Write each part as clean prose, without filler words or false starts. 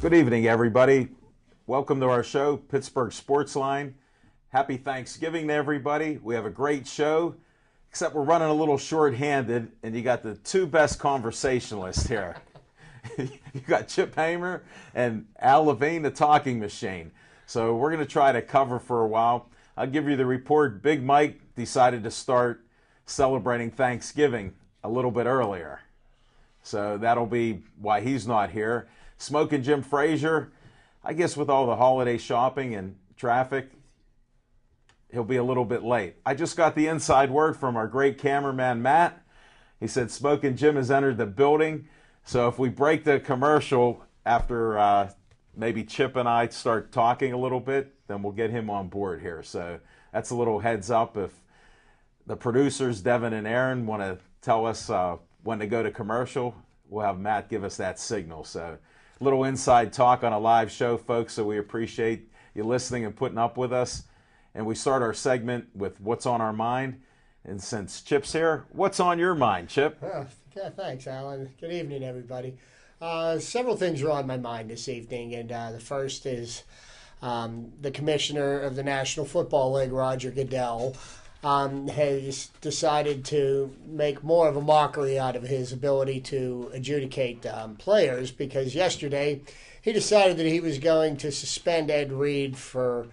Good evening, everybody. Welcome to our show, Pittsburgh Sports Line. Happy Thanksgiving to everybody. We have a great show, except we're running a little short-handed, and you got the two best conversationalists here. You got Chip Hamer and Al Levine, the talking machine. So we're going to try to cover for a while. I'll give you the report. Big Mike decided to start celebrating Thanksgiving a little bit earlier. So that'll be why he's not here. Smoking Jim Frazier, I guess with all the holiday shopping and traffic, he'll be a little bit late. I just got the inside word from our great cameraman, Matt. He said Smoking Jim has entered the building. So if we break the commercial after maybe Chip and I start talking a little bit, then we'll get him on board here. So that's a little heads up. If the producers, Devin and Aaron, want to tell us when to go to commercial, we'll have Matt give us that signal. So a little inside talk on a live show, folks, so we appreciate you listening and putting up with us. And we start our segment with What's on Our Mind. And since Chip's here, what's on your mind, Chip? Yeah, thanks, Alan. Good evening, everybody. Several things are on my mind this evening, and the first is the commissioner of the National Football League, Roger Goodell, has decided to make more of a mockery out of his ability to adjudicate players, because yesterday he decided that he was going to suspend Ed Reed for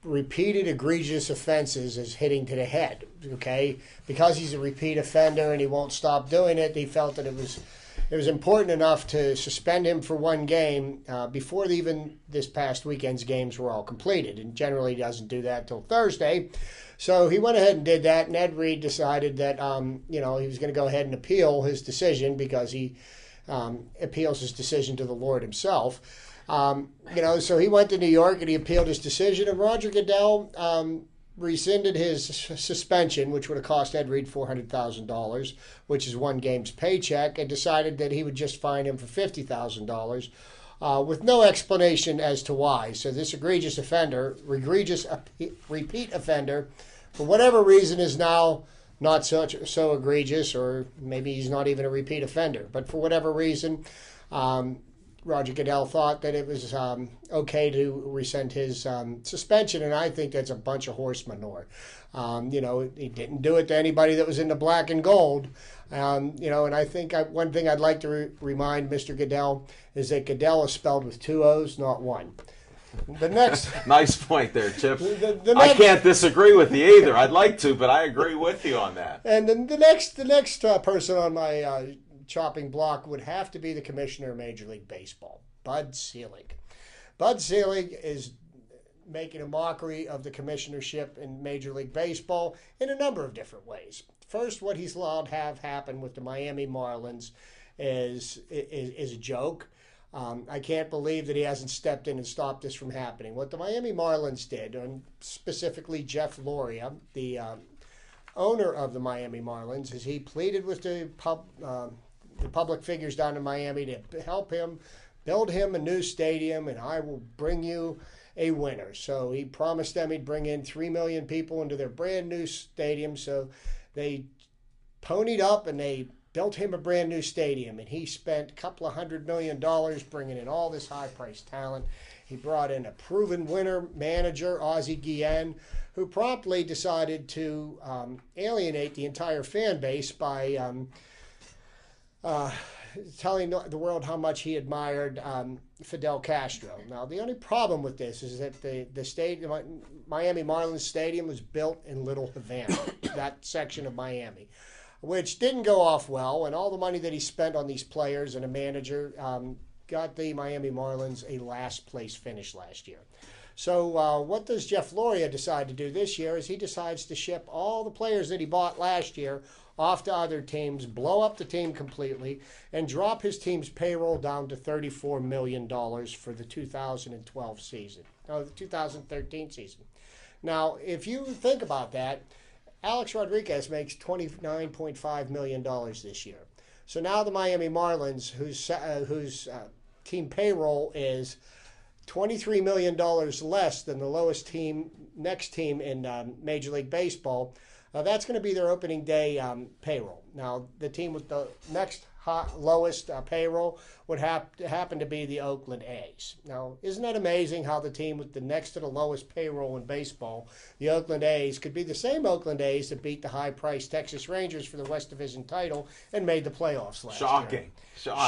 repeated egregious offenses as hitting to the head. Okay, because he's a repeat offender and he won't stop doing it, he felt that it was important enough to suspend him for one game before even this past weekend's games were all completed. And generally he doesn't do that until Thursday. So he went ahead and did that, and Ed Reed decided that he was going to go ahead and appeal his decision, because he appeals his decision to the Lord himself. So he went to New York and he appealed his decision, and Roger Goodell rescinded his suspension, which would have cost Ed Reed $400,000, which is one game's paycheck, and decided that he would just fine him for $50,000 with no explanation as to why. So this egregious repeat offender, for whatever reason, is now not so egregious, or maybe he's not even a repeat offender. But for whatever reason, Roger Goodell thought that it was okay to rescind his suspension, and I think that's a bunch of horse manure. He didn't do it to anybody that was in the black and gold. And I think one thing I'd like to remind Mr. Goodell is that Goodell is spelled with two O's, not one. The next Nice point there, Chip. I can't disagree with you either. I'd like to, but I agree with you on that. And then the next person on my chopping block would have to be the commissioner of Major League Baseball, Bud Selig. Bud Selig is making a mockery of the commissionership in Major League Baseball in a number of different ways. First, what he's allowed to have happen with the Miami Marlins is a joke. I can't believe that he hasn't stepped in and stopped this from happening. What the Miami Marlins did, and specifically Jeff Loria, the owner of the Miami Marlins, is he pleaded with the public figures down in Miami to help him build him a new stadium, and I will bring you a winner. So he promised them he'd bring in 3 million people into their brand new stadium. So they ponied up and they built him a brand new stadium, and he spent a couple of $100 million bringing in all this high-priced talent. He brought in a proven winner manager, Ozzie Guillen, who promptly decided to alienate the entire fan base by telling the world how much he admired Fidel Castro. Now, the only problem with this is that the Miami Marlins Stadium was built in Little Havana, that section of Miami, which didn't go off well, and all the money that he spent on these players and a manager got the Miami Marlins a last-place finish last year. So what does Jeff Loria decide to do this year is he decides to ship all the players that he bought last year off to other teams, blow up the team completely, and drop his team's payroll down to $34 million for the 2012 season, no, the 2013 season. Now, if you think about that, Alex Rodriguez makes $29.5 million this year. So now the Miami Marlins, whose team payroll is $23 million less than the next team in Major League Baseball, that's going to be their opening day payroll. Now, the team with the next lowest payroll would happen to be the Oakland A's. Now, isn't that amazing how the team with the next to the lowest payroll in baseball, the Oakland A's, could be the same Oakland A's that beat the high-priced Texas Rangers for the West Division title and made the playoffs last year?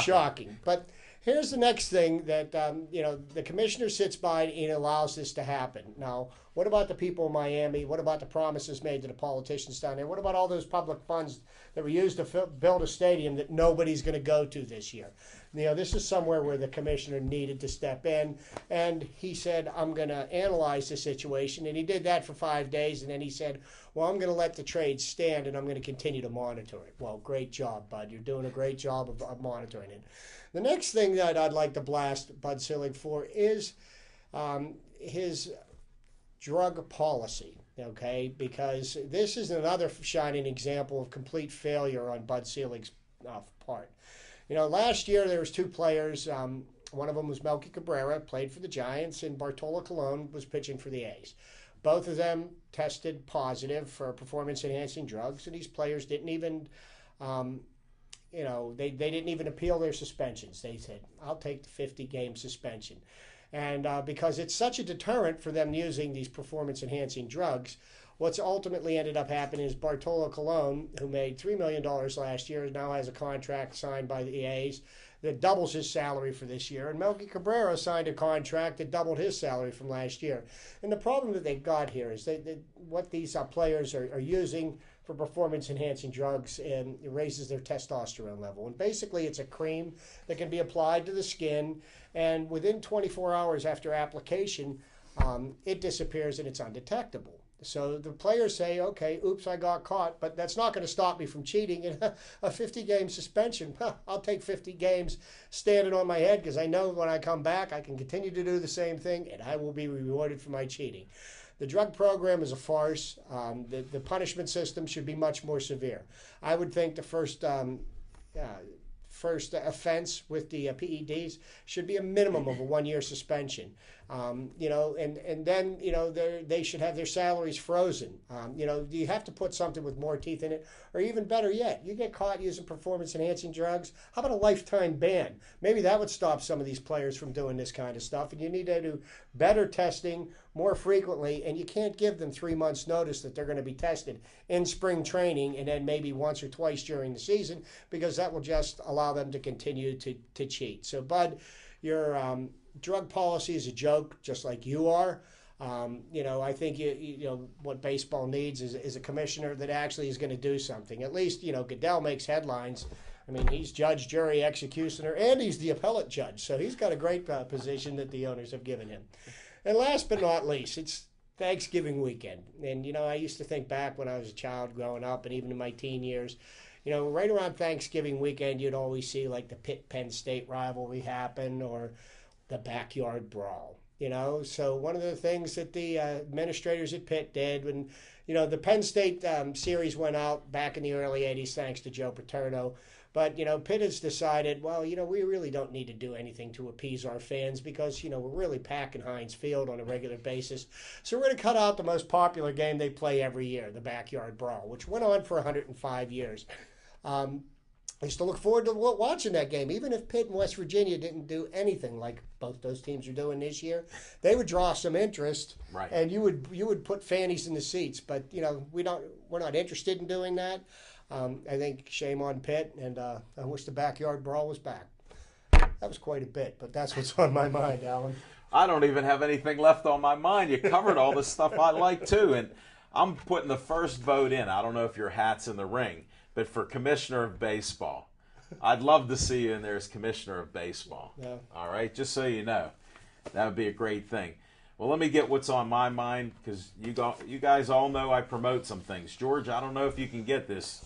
Shocking. But here's the next thing that the commissioner sits by and allows this to happen. Now, what about the people in Miami? What about the promises made to the politicians down there? What about all those public funds that were used to build a stadium that nobody's going to go to this year? This is somewhere where the commissioner needed to step in, and he said, I'm going to analyze the situation, and he did that for 5 days, and then he said, well, I'm going to let the trade stand, and I'm going to continue to monitor it. Well, great job, Bud. You're doing a great job of monitoring it. The next thing that I'd like to blast Bud Selig for is his drug policy, okay? Because this is another shining example of complete failure on Bud Selig's part. Last year there was 2 players. One of them was Melky Cabrera, played for the Giants, and Bartolo Colon was pitching for the A's. Both of them tested positive for performance-enhancing drugs, and these players didn't even they didn't even appeal their suspensions. They said, I'll take the 50-game suspension. And because it's such a deterrent for them using these performance-enhancing drugs, what's ultimately ended up happening is Bartolo Colon, who made $3 million last year, now has a contract signed by the A's that doubles his salary for this year. And Melky Cabrera signed a contract that doubled his salary from last year. And the problem that they've got here is what these players are using for performance-enhancing drugs, and it raises their testosterone level. And basically it's a cream that can be applied to the skin, and within 24 hours after application, it disappears and it's undetectable. So the players say, okay, oops, I got caught, but that's not going to stop me from cheating. And a 50-game suspension, I'll take 50 games standing on my head because I know when I come back I can continue to do the same thing and I will be rewarded for my cheating. The drug program is a farce. The punishment system should be much more severe. I would think the first offense with the PEDs should be a minimum of a 1-year suspension. And then they should have their salaries frozen. You have to put something with more teeth in it, or even better yet, you get caught using performance-enhancing drugs. How about a lifetime ban? Maybe that would stop some of these players from doing this kind of stuff. And you need to do better testing more frequently, and you can't give them 3 months' notice that they're going to be tested in spring training and then maybe once or twice during the season, because that will just allow them to continue to cheat. So, Bud, your drug policy is a joke, just like you are. I think what baseball needs is a commissioner that actually is going to do something. At least, Goodell makes headlines. I mean, he's judge, jury, executioner, and he's the appellate judge. So he's got a great position that the owners have given him. And last but not least, it's Thanksgiving weekend. And, I used to think back when I was a child growing up and even in my teen years, right around Thanksgiving weekend, you'd always see like the Pitt-Penn State rivalry happen or the backyard brawl. So one of the things that the administrators at Pitt did when, the Penn State series went out back in the early 80s thanks to Joe Paterno. But, Pitt has decided, well, we really don't need to do anything to appease our fans because, we're really packing Heinz Field on a regular basis. So we're going to cut out the most popular game they play every year, the backyard brawl, which went on for 105 years. I used to look forward to watching that game. Even if Pitt and West Virginia didn't do anything like both those teams are doing this year, they would draw some interest, right? And you would put fannies in the seats. But we're not interested in doing that. I think shame on Pitt, and I wish the backyard brawl was back. That was quite a bit, but that's what's on my mind, Alan. I don't even have anything left on my mind. You covered all the stuff I like too, and I'm putting the first vote in. I don't know if your hat's in the ring, but for Commissioner of Baseball. I'd love to see you in there as Commissioner of Baseball. Yeah. All right, just so you know. That would be a great thing. Well, let me get what's on my mind, because you guys all know I promote some things. George, I don't know if you can get this.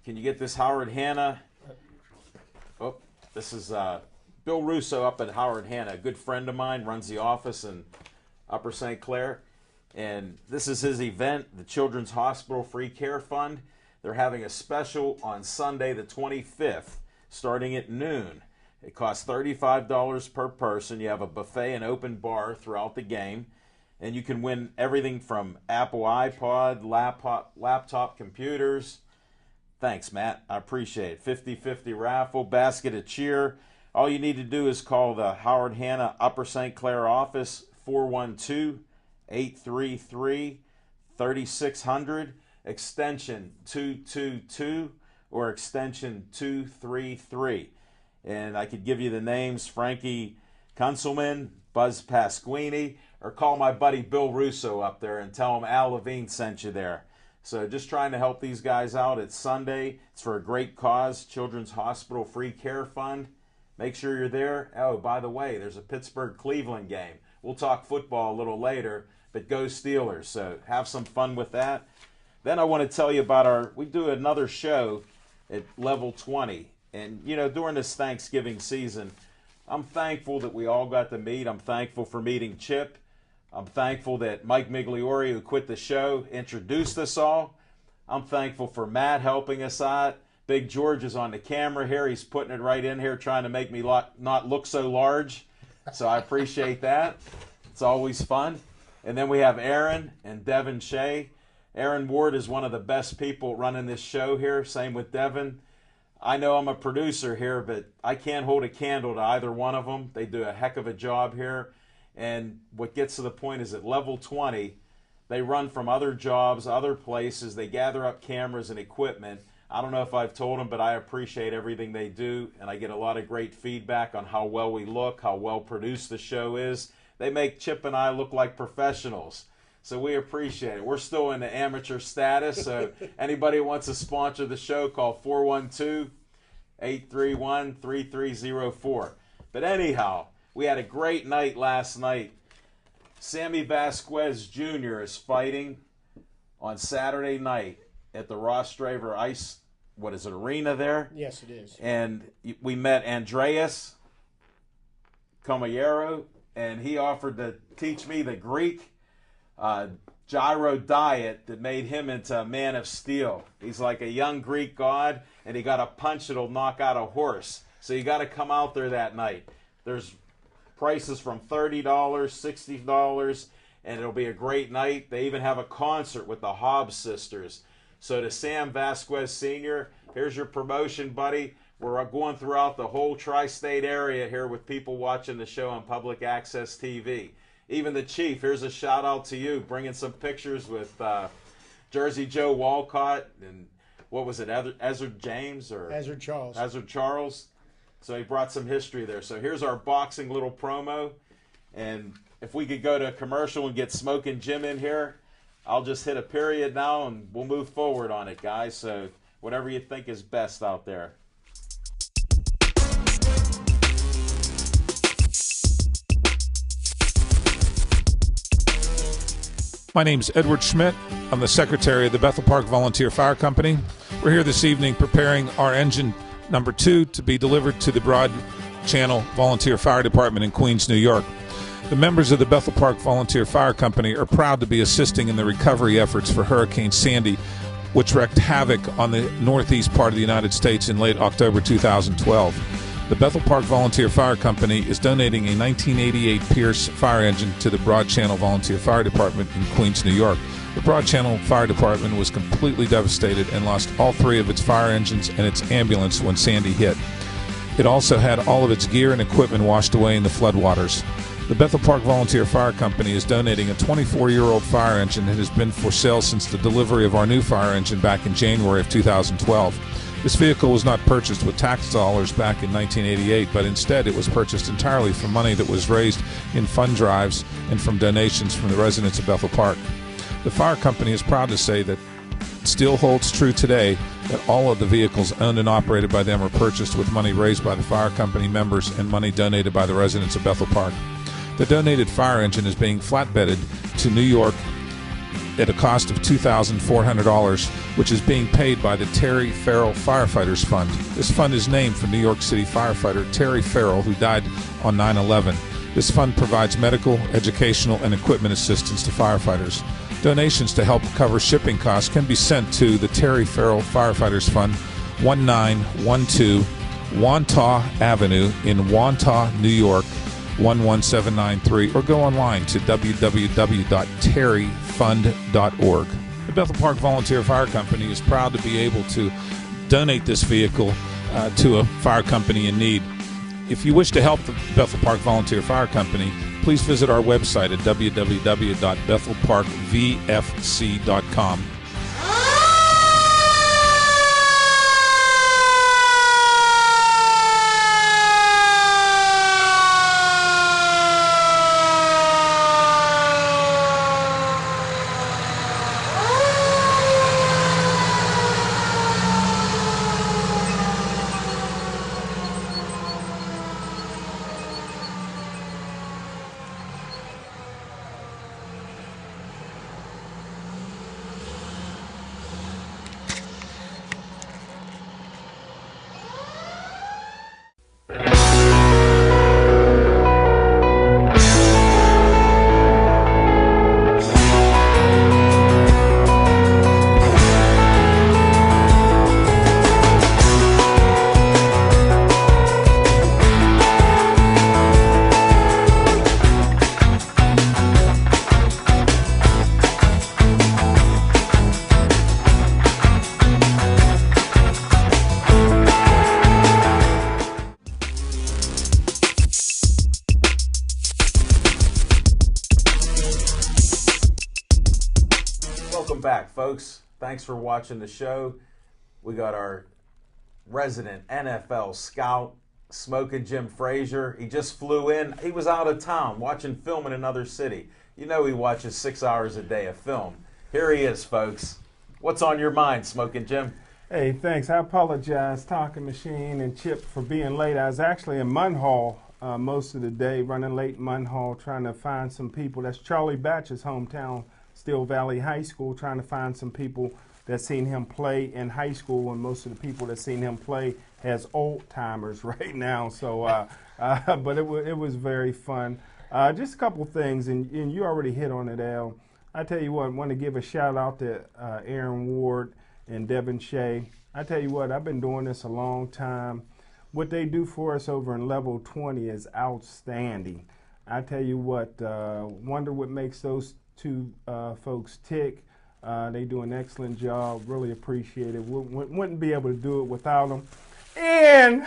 Can you get this Howard Hanna? Oh, this is Bill Russo up at Howard Hanna, a good friend of mine, runs the office in Upper St. Clair. And this is his event, the Children's Hospital Free Care Fund. They're having a special on Sunday the 25th, starting at noon. It costs $35 per person. You have a buffet and open bar throughout the game. And you can win everything from Apple iPod, laptop computers, Thanks, Matt. I appreciate it. 50-50 raffle, basket of cheer. All you need to do is call the Howard Hanna Upper St. Clair office, 412-833-3600, extension 222 or extension 233. And I could give you the names, Frankie Kunselman, Buzz Pasquini, or call my buddy Bill Russo up there and tell him Al Levine sent you there. So just trying to help these guys out. It's Sunday. It's for a great cause, Children's Hospital Free Care Fund. Make sure you're there. Oh, by the way, there's a Pittsburgh-Cleveland game. We'll talk football a little later, but go Steelers. So have some fun with that. Then I want to tell you about we do another show at Level 20. And, you know, during this Thanksgiving season, I'm thankful that we all got to meet. I'm thankful for meeting Chip. I'm thankful that Mike Migliori, who quit the show, introduced us all. I'm thankful for Matt helping us out. Big George is on the camera here. He's putting it right in here, trying to make me not look so large. So I appreciate that. It's always fun. And then we have Aaron and Devin Shea. Aaron Ward is one of the best people running this show here. Same with Devin. I know I'm a producer here, but I can't hold a candle to either one of them. They do a heck of a job here. And what gets to the point is at Level 20, they run from other jobs, other places. They gather up cameras and equipment. I don't know if I've told them, but I appreciate everything they do. And I get a lot of great feedback on how well we look, how well produced the show is. They make Chip and I look like professionals. So we appreciate it. We're still in the amateur status. So anybody who wants to sponsor the show, call 412-831-3304. But anyhow, we had a great night last night. Sammy Vasquez Jr. is fighting on Saturday night at the Ross Draver Arena there? Yes, it is. And we met Andreas Comallero, and he offered to teach me the Greek gyro diet that made him into a man of steel. He's like a young Greek god, and he got a punch that'll knock out a horse. So you got to come out there that night. There's prices from $30, $60, and it'll be a great night. They even have a concert with the Hobbs sisters. So to Sam Vasquez Sr., here's your promotion, buddy. We're going throughout the whole tri-state area here with people watching the show on public access TV. Even the Chief, here's a shout out to you, bringing some pictures with Jersey Joe Walcott and what was it, Ezra James or Ezra Charles. Ezra Charles. So he brought some history there. So here's our boxing little promo, and if we could go to a commercial and get Smoking Jim in here, I'll just hit a period now and we'll move forward on it, guys. So whatever you think is best out there. My name's Edward Schmidt. I'm the secretary of the Bethel Park Volunteer Fire Company. We're here this evening preparing our engine number 2 to be delivered to the Broad Channel Volunteer Fire Department in Queens, New York. The members of the Bethel Park Volunteer Fire Company are proud to be assisting in the recovery efforts for Hurricane Sandy, which wreaked havoc on the northeast part of the United States in late October 2012. The Bethel Park Volunteer Fire Company is donating a 1988 Pierce fire engine to the Broad Channel Volunteer Fire Department in Queens, New York. The Broad Channel Fire Department was completely devastated and lost all 3 of its fire engines and its ambulance when Sandy hit. It also had all of its gear and equipment washed away in the floodwaters. The Bethel Park Volunteer Fire Company is donating a 24-year-old fire engine that has been for sale since the delivery of our new fire engine back in January of 2012. This vehicle was not purchased with tax dollars back in 1988, but instead it was purchased entirely from money that was raised in fund drives and from donations from the residents of Bethel Park. The fire company is proud to say that it still holds true today that all of the vehicles owned and operated by them are purchased with money raised by the fire company members and money donated by the residents of Bethel Park. The donated fire engine is being flatbedded to New York at a cost of $2,400, which is being paid by the Terry Farrell Firefighters Fund. This fund is named for New York City firefighter Terry Farrell, who died on 9/11. This fund provides medical, educational, and equipment assistance to firefighters. Donations to help cover shipping costs can be sent to the Terry Farrell Firefighters Fund, 1912 Wantagh Avenue in Wantagh, New York, 11793, or go online to www.terryfund.org. The Bethel Park Volunteer Fire Company is proud to be able to donate this vehicle to a fire company in need. If you wish to help the Bethel Park Volunteer Fire Company, please visit our website at www.bethelparkvfc.com. Welcome back, folks. Thanks for watching the show. We got our resident NFL scout, Smoking Jim Frazier. He just flew in. He was out of town watching film in another city. You know he watches 6 hours a day of film. Here he is, folks. What's on your mind, Smoking Jim? Hey, thanks. I apologize, Talking Machine and Chip, for being late. I was actually in Munhall most of the day, running late in Munhall, trying to find some people. That's Charlie Batch's hometown, Still Valley High School, trying to find some people that seen him play in high school, and most of the people that seen him play has old timers right now. So, but it was very fun. Just a couple things, and you already hit on it, Al. I tell you what, I want to give a shout out to Aaron Ward and Devin Shea. I tell you what, I've been doing this a long time. What they do for us over in Level 20 is outstanding. I tell you what, wonder what makes those two folks tick. They do an excellent job. Really appreciate it. Wouldn't be able to do it without them. And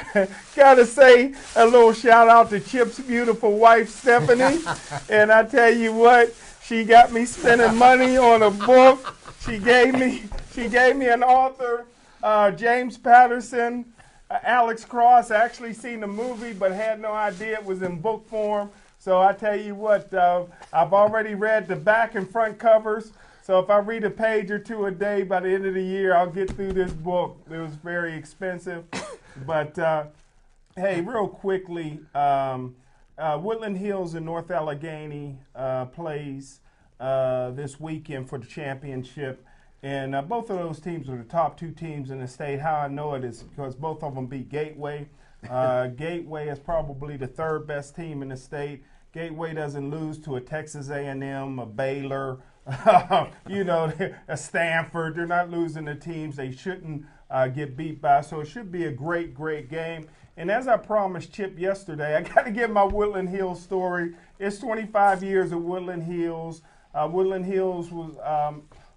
gotta say a little shout out to Chip's beautiful wife, Stephanie. And I tell you what, she got me spending money on a book. She gave me an author, James Patterson, Alex Cross. I actually seen the movie, but had no idea it was in book form. So I tell you what, I've already read the back and front covers. So if I read a page or two a day, by the end of the year, I'll get through this book. It was very expensive. But, hey, real quickly, Woodland Hills and North Allegheny plays this weekend for the championship. And both of those teams are the top two teams in the state. How I know it is because both of them beat Gateway. Gateway is probably the third best team in the state. Gateway doesn't lose to a Texas A&M, a Baylor, a Stanford. They're not losing the teams they shouldn't get beat by. So it should be a great, great game. And as I promised Chip yesterday, I got to give my Woodland Hills story. It's 25 years of Woodland Hills. Woodland Hills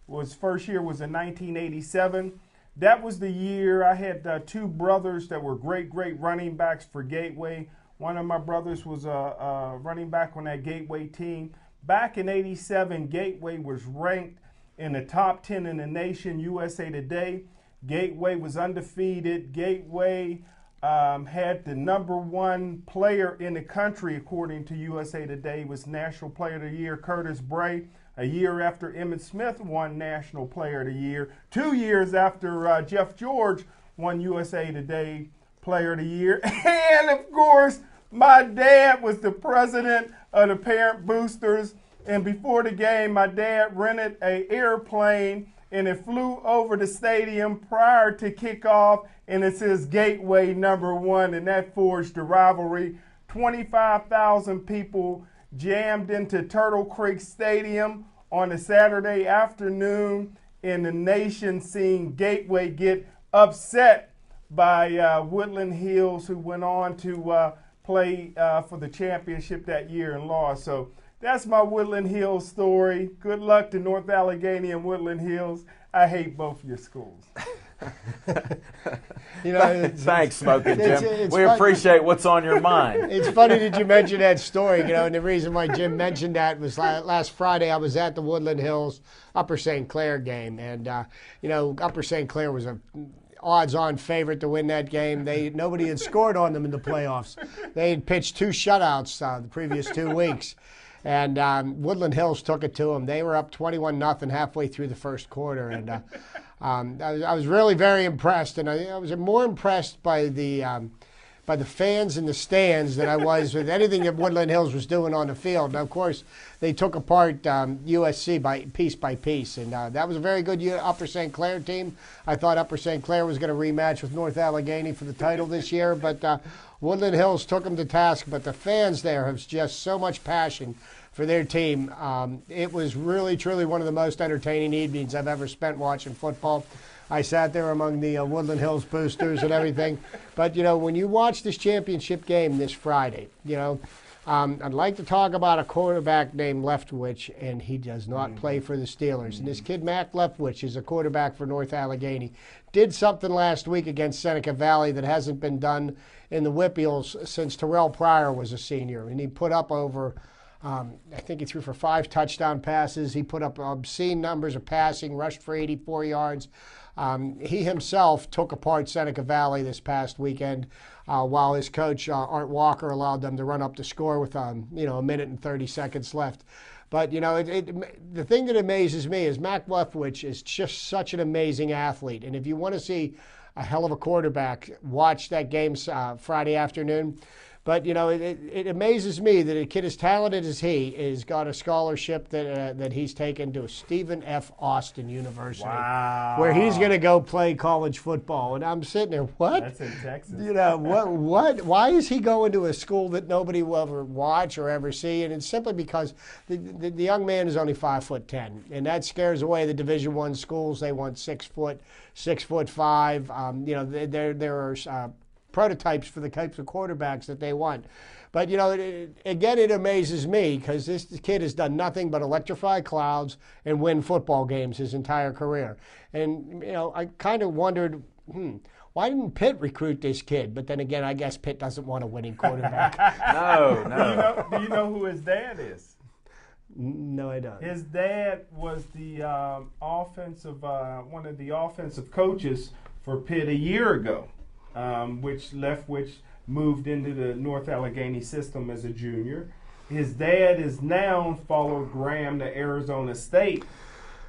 was first year was in 1987. That was the year I had two brothers that were great, great running backs for Gateway. One of my brothers was a running back on that Gateway team. Back in 87, Gateway was ranked in the top 10 in the nation, USA Today. Gateway was undefeated. Gateway had the #1 player in the country, according to USA Today, was National Player of the Year, Curtis Bray. A year after Emmitt Smith won National Player of the Year. 2 years after Jeff George won USA Today Player of the Year. And, of course, my dad was the president of the Parent Boosters. And before the game, my dad rented an airplane, and it flew over the stadium prior to kickoff. And it says Gateway #1, and that forged the rivalry. 25,000 people jammed into Turtle Creek Stadium on a Saturday afternoon, and the nation seeing Gateway get upset by Woodland Hills, who went on to play for the championship that year and lost. So that's my Woodland Hills story. Good luck to North Allegheny and Woodland Hills. I hate both your schools. You know, Thanks, Smoking Jim. it's We fun- appreciate what's on your mind. It's funny that you mentioned that story, you know, and the reason why Jim mentioned that was last Friday I was at the Woodland Hills Upper St. Clair game, and, you know, Upper St. Clair was a odds-on favorite to win that game. Nobody had scored on them in the playoffs. They had pitched 2 shutouts the previous 2 weeks. And Woodland Hills took it to them. They were up 21-0 halfway through the first quarter, and I was really very impressed. And I was more impressed by the fans in the stands than I was with anything that Woodland Hills was doing on the field. Now, of course, they took apart USC by piece, and that was a very good Upper St. Clair team. I thought Upper St. Clair was going to rematch with North Allegheny for the title this year, but Woodland Hills took them to task. But the fans there have just so much passion for their team. It was really, truly one of the most entertaining evenings I've ever spent watching football. I sat there among the Woodland Hills boosters and everything. But, you know, when you watch this championship game this Friday, you know, I'd like to talk about a quarterback named Leftwich, and he does not play for the Steelers. And this kid, Mac Leftwich, is a quarterback for North Allegheny. Did something last week against Seneca Valley that hasn't been done in the Whippeals since Terrell Pryor was a senior. And he put up over, I think he threw for 5 touchdown passes. He put up obscene numbers of passing, rushed for 84 yards. He himself took apart Seneca Valley this past weekend while his coach, Art Walker, allowed them to run up the score with, you know, 1 minute and 30 seconds left. But, you know, the thing that amazes me is Mac Leftwich is just such an amazing athlete. And if you want to see a hell of a quarterback, watch that game Friday afternoon. But, you know, it amazes me that a kid as talented as he is got a scholarship that he's taken to Stephen F. Austin University. Wow. Where he's going to go play college football. And I'm sitting there, what? That's in Texas. You know, what? Why is he going to a school that nobody will ever watch or ever see? And it's simply because the young man is only 5'10", and that scares away the Division I schools. They want 6 foot, 6'5". You know, there are prototypes for the types of quarterbacks that they want. But, you know, again, it amazes me because this kid has done nothing but electrify crowds and win football games his entire career. And, you know, I kind of wondered, why didn't Pitt recruit this kid? But then again, I guess Pitt doesn't want a winning quarterback. No. Do you know who his dad is? No, I don't. His dad was the one of the offensive coaches for Pitt a year ago. Which moved into the North Allegheny system as a junior. His dad is now followed Graham to Arizona State,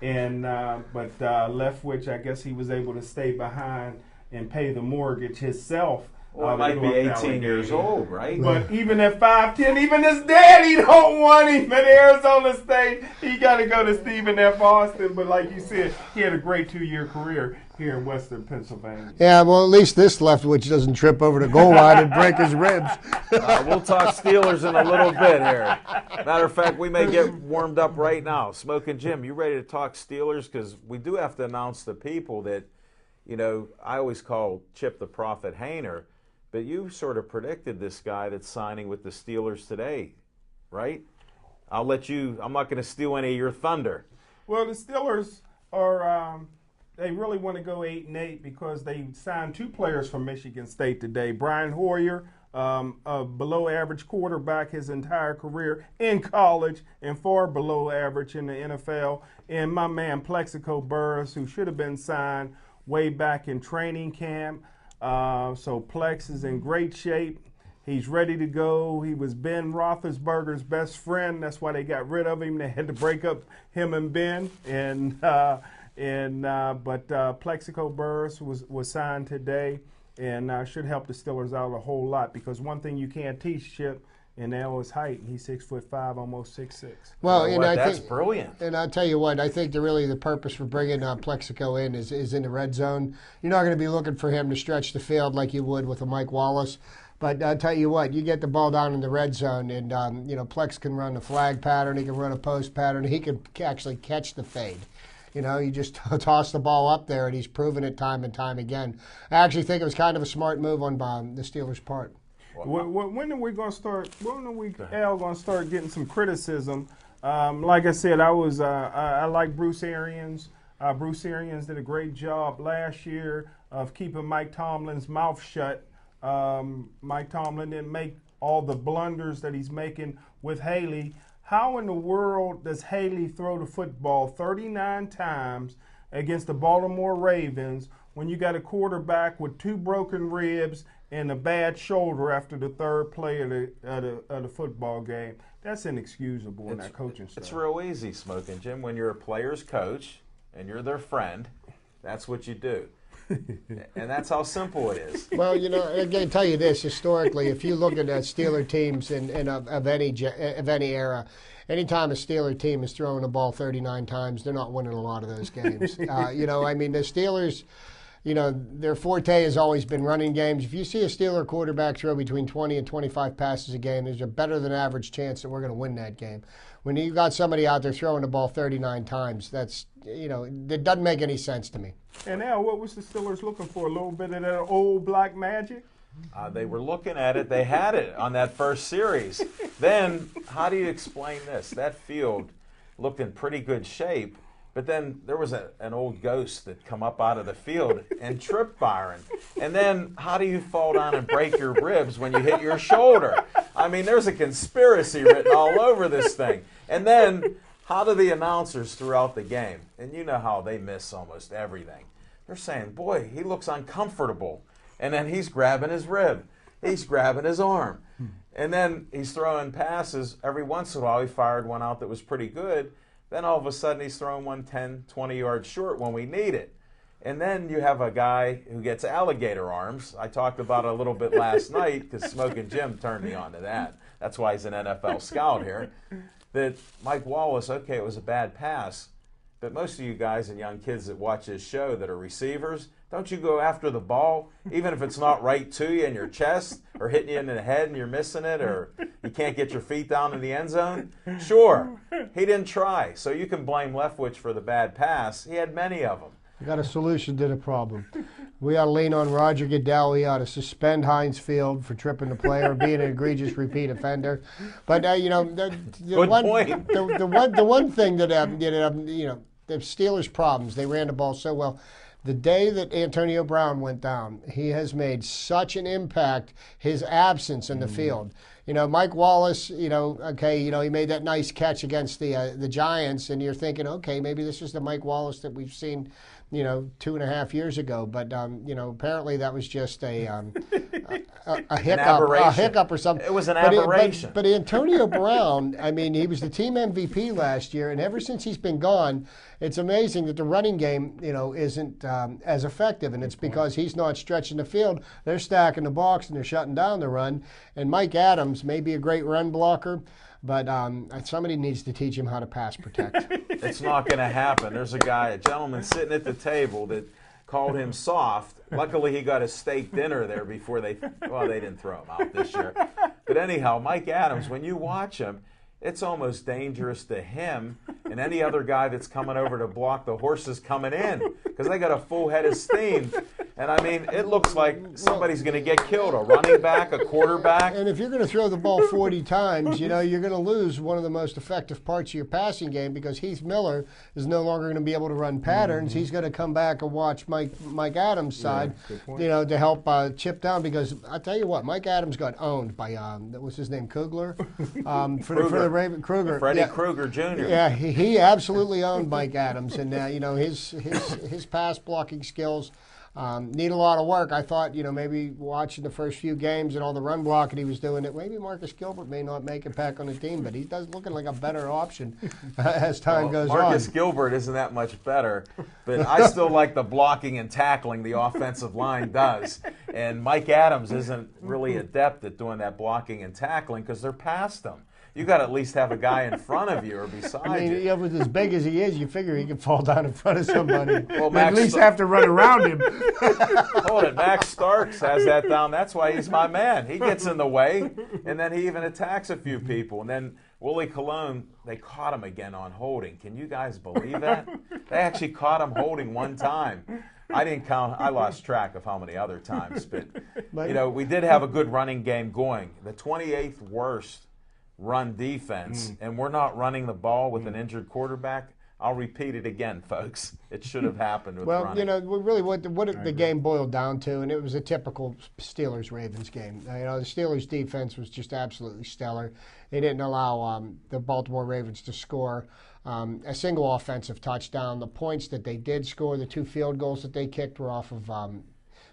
and but Leftwich, I guess he was able to stay behind and pay the mortgage himself. Well, it might be 18 years old, right? But even at 5'10", even his daddy don't want him at Arizona State. He got to go to Stephen F. Austin. But like you said, he had a great 2-year career here in Western Pennsylvania. Yeah, well, at least this Leftwich doesn't trip over the goal line and break his ribs. We'll talk Steelers in a little bit here. Matter of fact, we may get warmed up right now. Smoking Jim, you ready to talk Steelers? Because we do have to announce to people that, you know, I always call Chip the Prophet Hainer, but you sort of predicted this guy that's signing with the Steelers today, right? I'll let you, I'm not going to steal any of your thunder. Well, the Steelers are, they really want to go 8-8 because they signed 2 players from Michigan State today. Brian Hoyer, a below average quarterback his entire career in college and far below average in the NFL. And my man Plexico Burress, who should have been signed way back in training camp. So Plex is in great shape. He's ready to go. He was Ben Roethlisberger's best friend. That's why they got rid of him. They had to break up him and Ben. But Plexico Burress was signed today and should help the Steelers out a whole lot because one thing you can't teach Chip, and that was height. He's 6'5", almost 6'6". Well, You know and what? I That's think, brilliant. and I'll tell you what, I think the purpose for bringing Plexico in is in the red zone. You're not going to be looking for him to stretch the field like you would with a Mike Wallace. But I'll tell you what, you get the ball down in the red zone, and you know, Plex can run a flag pattern, he can run a post pattern, he can actually catch the fade. You know, you just toss the ball up there, and he's proven it time and time again. I actually think it was kind of a smart move on the Steelers' part. When are we going to start? When are we, Al, going to start getting some criticism? Like I said, I like Bruce Arians. Bruce Arians did a great job last year of keeping Mike Tomlin's mouth shut. Mike Tomlin didn't make all the blunders that he's making with Haley. How in the world does Haley throw the football 39 times against the Baltimore Ravens when you got a quarterback with 2 broken ribs and a bad shoulder after the 3rd play of the football game? That's inexcusable in that coaching staff. It's real easy, Smoking Jim. When you're a player's coach and you're their friend, that's what you do. And that's how simple it is. Well, I can tell you this, historically, if you look at Steeler teams of any era, anytime a Steeler team is throwing the ball 39 times, they're not winning a lot of those games. The Steelers, their forte has always been running games. If you see a Steeler quarterback throw between 20 and 25 passes a game, there's a better than average chance that we're going to win that game. When you got somebody out there throwing the ball 39 times, that's, it doesn't make any sense to me. And now, what was the Steelers looking for? A little bit of that old black magic? They were looking at it. They had it on that first series. Then, how do you explain this? That field looked in pretty good shape, but then there was an old ghost that come up out of the field and tripped Byron. And then, how do you fall down and break your ribs when you hit your shoulder? I mean, there's a conspiracy written all over this thing. And then, how do the announcers throughout the game, and you know how they miss almost everything, they're saying, boy, he looks uncomfortable. And then he's grabbing his rib. He's grabbing his arm. And then he's throwing passes. Every once in a while, he fired one out that was pretty good. Then all of a sudden, he's throwing one 10, 20 yards short when we need it. And then you have a guy who gets alligator arms. I talked about it a little bit last night because Smoking Jim turned me on to that. That's why he's an NFL scout here. That Mike Wallace, okay, it was a bad pass, but most of you guys and young kids that watch this show that are receivers, don't you go after the ball, even if it's not right to you in your chest or hitting you in the head and you're missing it or you can't get your feet down in the end zone? Sure, he didn't try, so you can blame Leftwich for the bad pass. He had many of them. We got a solution to the problem. We ought to lean on Roger Goodell. We ought to suspend Heinz Field for tripping the player, being an egregious repeat offender. But the one thing that the Steelers' problems, they ran the ball so well. The day that Antonio Brown went down, he has made such an impact. His absence in the field. Mike Wallace, he made that nice catch against the Giants, and you're thinking, okay, maybe this is the Mike Wallace that we've seen, 2.5 years ago. But apparently that was just a hiccup or something. It was an aberration. But Antonio Brown, he was the team MVP last year, and ever since he's been gone, it's amazing that the running game, isn't as effective, and it's because he's not stretching the field. They're stacking the box and they're shutting down the run. And Mike Adams may be a great run blocker, but somebody needs to teach him how to pass protect. It's not going to happen. There's a gentleman sitting at the table that called him soft. Luckily, he got a steak dinner there before they didn't throw him out this year. But anyhow, Mike Adams, when you watch him, it's almost dangerous to him and any other guy that's coming over to block the horses coming in because they got a full head of steam. And, it looks like somebody's going to get killed, a running back, a quarterback. And if you're going to throw the ball 40 times, you're going to lose one of the most effective parts of your passing game because Heath Miller is no longer going to be able to run patterns. He's going to come back and watch Mike Adams' side, to help chip down because I tell you what, Mike Adams got owned by, what's his name, Kugler? For the Raven Kruger. Freddie Krueger Jr. Yeah, he absolutely owned Mike Adams. And, his pass blocking skills need a lot of work. I thought, maybe watching the first few games and all the run blocking he was doing, that maybe Marcus Gilbert may not make it back on the team, but he does looking like a better option as time goes on. Marcus Gilbert isn't that much better, but I still like the blocking and tackling the offensive line does. And Mike Adams isn't really adept at doing that blocking and tackling because they're past him. You got to at least have a guy in front of you or beside you. With as big as he is, you figure he can fall down in front of somebody. Well, at least have to run around him. Hold it, Max Starks has that down. That's why he's my man. He gets in the way, and then he even attacks a few people. And then Willie Colon, they caught him again on holding. Can you guys believe that? They actually caught him holding one time. I didn't count. I lost track of how many other times. But, we did have a good running game going. The 28th worst run defense, and we're not running the ball with an injured quarterback. I'll repeat it again, folks. It should have happened with Well, running. really what the game boiled down to, and it was a typical Steelers-Ravens game. The Steelers' defense was just absolutely stellar. They didn't allow the Baltimore Ravens to score a single offensive touchdown. The points that they did score, the 2 field goals that they kicked, were off of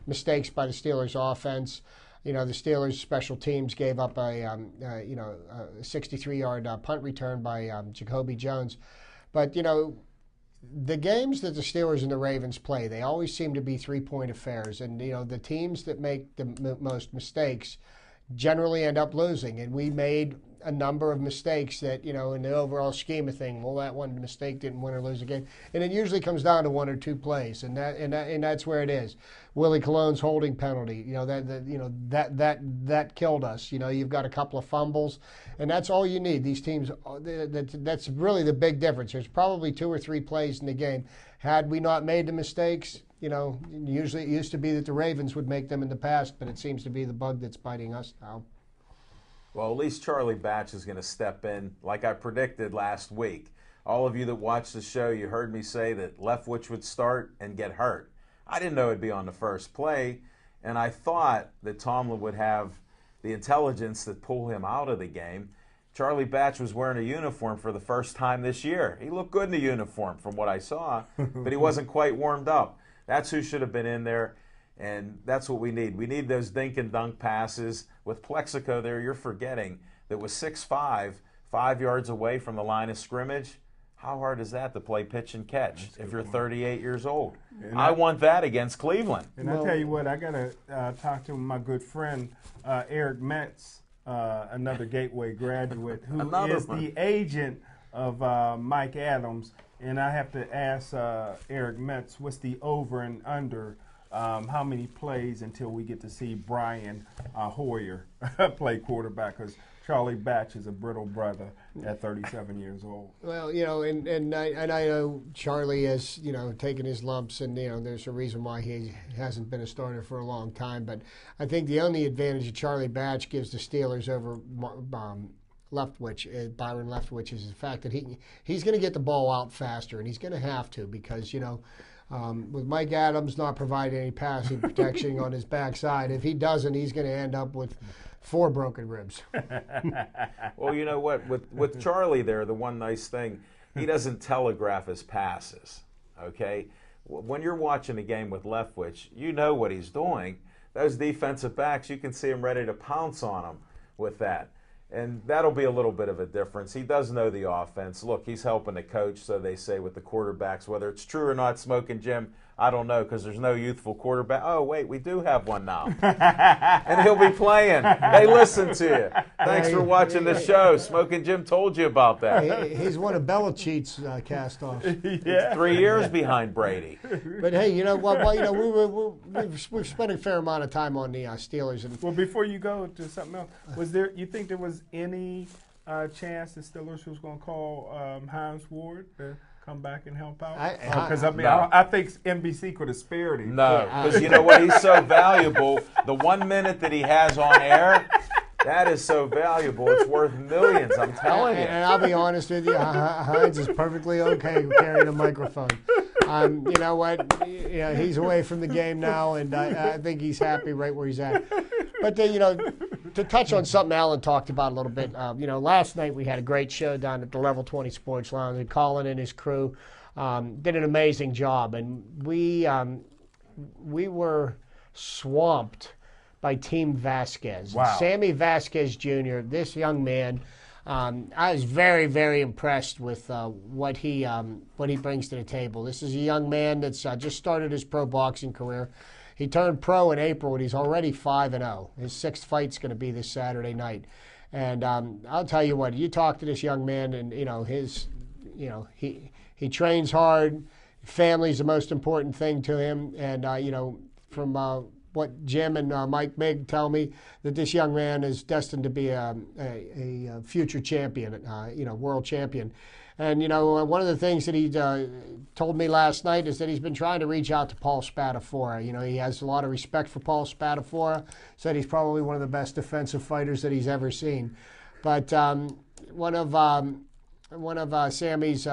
mistakes by the Steelers' offense. The Steelers' special teams gave up a 63-yard punt return by Jacoby Jones. But, the games that the Steelers and the Ravens play, they always seem to be 3-point affairs. And, the teams that make the most mistakes generally end up losing. And we made a number of mistakes that, in the overall scheme of things, well, that one mistake didn't win or lose a game. And it usually comes down to 1 or 2 plays, and that's where it is. Willie Cologne's holding penalty, that killed us. You've got a couple of fumbles, and that's all you need. These teams, that's really the big difference. There's probably 2 or 3 plays in the game. Had we not made the mistakes, usually it used to be that the Ravens would make them in the past, but it seems to be the bug that's biting us now. Well, at least Charlie Batch is going to step in like I predicted last week. All of you that watched the show, you heard me say that Leftwich would start and get hurt. I didn't know it'd be on the first play, and I thought that Tomlin would have the intelligence to pull him out of the game. Charlie Batch was wearing a uniform for the first time this year. He looked good in the uniform from what I saw, but he wasn't quite warmed up. That's who should have been in there. And that's what we need. We need those dink and dunk passes. With Plexico there, you're forgetting that was 6'5", 5 yards away from the line of scrimmage. How hard is that to play pitch and catch if you're 38 years old? I want that against Cleveland. And I tell you what, I got to talk to my good friend Eric Metz, another Gateway graduate, who is the agent of Mike Adams. And I have to ask Eric Metz, what's the over and under? How many plays until we get to see Brian Hoyer play quarterback? Because Charlie Batch is a brittle brother at 37 years old. Well, and I know Charlie has, taken his lumps, and, there's a reason why he hasn't been a starter for a long time. But I think the only advantage that Charlie Batch gives the Steelers over Leftwich, Byron Leftwich, is the fact that he's going to get the ball out faster, and he's going to have to because, with Mike Adams not providing any passing protection on his backside, if he doesn't, he's going to end up with 4 broken ribs. Well, you know what? With Charlie there, the one nice thing, he doesn't telegraph his passes, okay? When you're watching a game with Leftwich, you know what he's doing. Those defensive backs, you can see him ready to pounce on them with that. And that'll be a little bit of a difference. He does know the offense. Look, he's helping the coach, so they say, with the quarterbacks. Whether it's true or not, Smoking Jim, I don't know, because there's no youthful quarterback. Oh, wait, we do have one now. And he'll be playing. Hey, listen to you. Thanks for watching the show. Smoking Jim told you about that. He's one of Belichick's cast-offs. Yeah. 3 years behind Brady. But hey, we've spent a fair amount of time on the Steelers. And Well, before you go to something else, you think there was any chance the Steelers was going to call Hines Ward to come back and help out? Because No. I think NBC could have spared him. No, because you know what? He's so valuable. The 1 minute that he has on air, that is so valuable. It's worth millions, I'm telling you. And I'll be honest with you, Hines is perfectly okay carrying a microphone. You know what? He's away from the game now, and I think he's happy right where he's at. But to touch on something Alan talked about a little bit, last night we had a great show down at the Level 20 Sports Lounge, and Colin and his crew did an amazing job, and we were swamped by Team Vasquez. Wow. Sammy Vasquez Jr., this young man, I was very, very impressed with what he brings to the table. This is a young man that's just started his pro boxing career. He turned pro in April, and he's already 5-0. His 6th fight's going to be this Saturday night. And I'll tell you what, you talk to this young man, and he trains hard. Family's the most important thing to him. And from what Jim and Mike Mig tell me, that this young man is destined to be a future champion, world champion. And, one of the things that he told me last night is that he's been trying to reach out to Paul Spadafora. He has a lot of respect for Paul Spadafora, said he's probably one of the best defensive fighters that he's ever seen. But one of Sammy's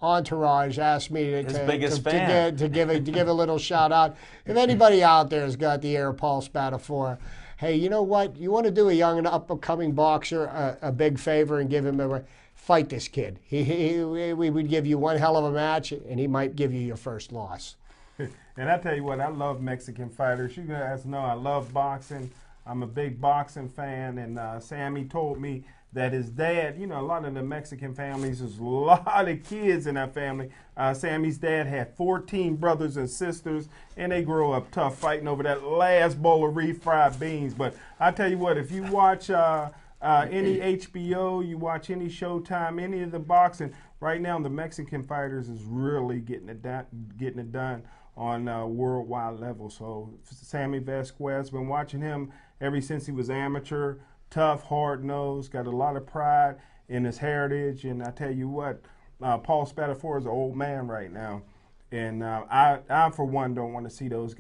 entourage asked me His biggest fan. to give a little shout out. If anybody out there has got the ear of Paul Spadafora, hey, you know what? You want to do a young and up-and-coming boxer a big favor and give him a fight this kid. We would give you one hell of a match, and he might give you your first loss. And I tell you what, I love Mexican fighters. You guys know I love boxing. I'm a big boxing fan, and Sammy told me that his dad, you know, a lot of the Mexican families, there's a lot of kids in that family. Sammy's dad had 14 brothers and sisters, and they grew up tough fighting over that last bowl of refried beans. But I tell you what, if you watch any HBO, you watch any Showtime, any of the boxing, right now the Mexican fighters is really getting it done on a worldwide level. So Sammy Vasquez, been watching him ever since he was amateur. Tough, hard-nosed, got a lot of pride in his heritage. And I tell you what, Paul Spadafora is an old man right now. And I, for one, don't want to see those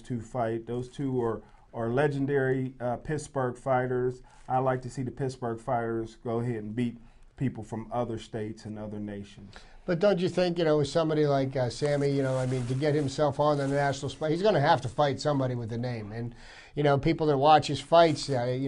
two fight. Those two are legendary Pittsburgh fighters. I like to see the Pittsburgh fighters go ahead and beat people from other states and other nations. But don't you think, with somebody like Sammy, to get himself on the national spot, he's going to have to fight somebody with a name. And, people that watch his fights, I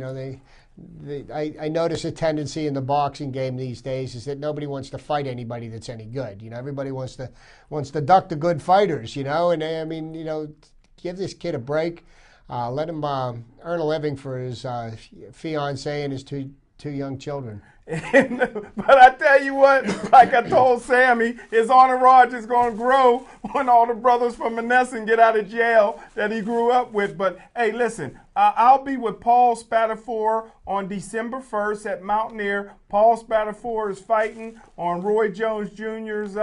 notice a tendency in the boxing game these days is that nobody wants to fight anybody that's any good. Everybody wants to duck the good fighters, and give this kid a break. Let him earn a living for his fiancée and his two young children. But I tell you what, like I told Sammy, his entourage is going to grow when all the brothers from Menneson get out of jail that he grew up with. But, hey, listen, I'll be with Paul Spadafora on December 1st at Mountaineer. Paul Spadafora is fighting on Roy Jones Jr.'s